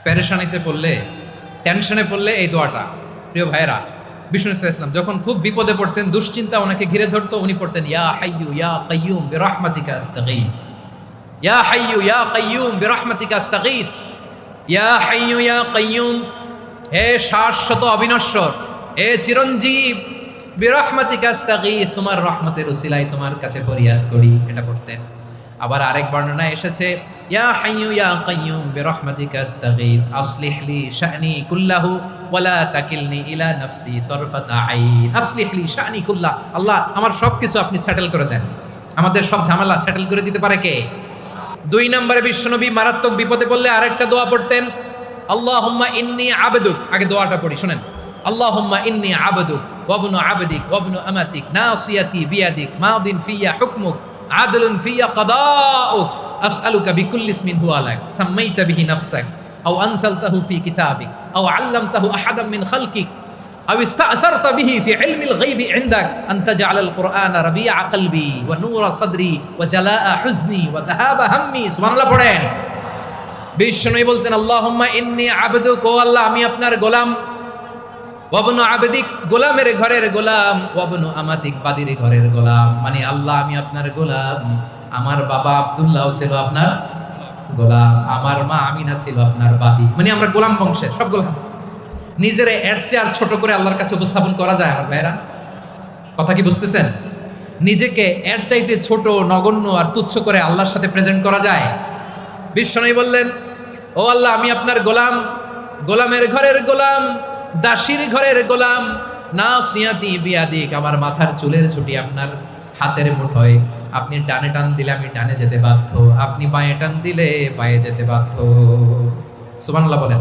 পেরেশানিতে পড়লে, টেনশনে পড়লে এই দোয়াটা। প্রিয় ভাইয়েরা, বিষ্ণু ইসলাম যখন খুব বিপদে পড়তেন, দুশ্চিন্তা ওনাকে ঘিরে ধরতো, উনি পড়তেন ইয়া হাইয়ু ইয়া কাইয়ুম বিরহমাতিকা আস্তাগীথ, ইয়া হাইয়ু ইয়া কাইয়ুম বিরহমাতিকা আস্তাগীথ, ইয়া হাইয়ু ইয়া কাইয়ুম, হে শাশ্বত অবিনশ্বর, হে চিরঞ্জীব, বিরহমাতিকা আস্তাগীথ, তোমার রহমতের উসিলায় তোমার কাছে ফরিয়াদ করি। এটা পড়তেন। আবার আরেক বর্ণনায় এসেছে ইয়া হাইয়ু ইয়া কাইয়ুম বিরহমাতিকা আস্তাগীথ আসলিহ লি শা'নি কুল্লাহু ওয়ালা তাকিলনি ইলা নাফসি তারফাতা আইন। আসলিহ লি শা'নি কুল্লাহ, আল্লাহ আমার সবকিছু আপনি সেটেল করে দেন, আমাদের সব ঝামেলা সেটেল করে দিতে পারে কে? দুই নম্বরে বিশ্বনবী মারাত্মক বিপদে পড়লে আরেকটা দোয়া পড়তেন, আল্লাহুম্মা ইন্নী আবদুক। আগে দোয়াটা পড়ি, শুনেন। আল্লাহুম্মা ইন্নী আবদুক ওয়া ইবনু আবদিক ওয়া ইবনু আমাতিক নাসিয়াতি বিয়াদিক মাদিন ফিয়া হুকমুক আদলুন ফিয়া কাদাউক আসআলুকা বিকুল্লি ইসমিন হুয়া লাক সাম্মাইতা বিহি নাফসাক আও আনসালতাহু ফি কিতাবিক আও আল্লামতাহু আহাদাম মিন খালকিক আও ইস্তা'সারতা বিহি ফি ইলমিল গায়বি ইনদাক আন তাজআলাল কুরআনা রাবিআ কলবি ওয়া নূরা সাদরি ওয়া জালাআ হুজনি ওয়া যাহাবা হাম্মি। সুবহানাল্লাহ পড়েন। বিশ্বনবী বলতেন আল্লাহুম্মা ইন্নী আবদুক, ও আল্লাহ আমি আপনার গোলাম, ওয়া ইবনু আবদিক, গোলামের ঘরের গোলাম, ওয়া ইবনু আমাতিক, বাদীর ঘরের গোলাম। মানে আল্লাহ আমি আপনার গোলাম, আমার বাবা আব্দুল্লাহ ছিল আপনার গোলাম, আমার মা আমিনা ছিল আপনার বাদী। মানে আমরা গোলাম বংশের, সব গোলাম। নিজেরা এর চেয়ে আর ছোট করে আল্লাহর কাছে উপস্থাপন করা যায় আমার ভাইরা? কথা কি বুঝতেছেন? নিজেকে এর চাইতে ছোট, নগণ্য আর তুচ্ছ করে আল্লাহর সাথে প্রেজেন্ট করা যায়? বিশ্বনবী বললেন ও আল্লাহ আমি আপনার গোলাম, গোলামের ঘরের গোলাম, দাসীর ঘরের গোলাম, নাসিয়াতি বিয়াদিক, আমার মাথার চুলের ছুটি আপনার হাতের মুঠোয়, আপনি ডানে টান দিলে আমি ডানে যেতে বাধ্য, আপনি বাঁয়ে টান দিলে বাঁয়ে যেতে বাধ্য। সুবহানাল্লাহ বলেন।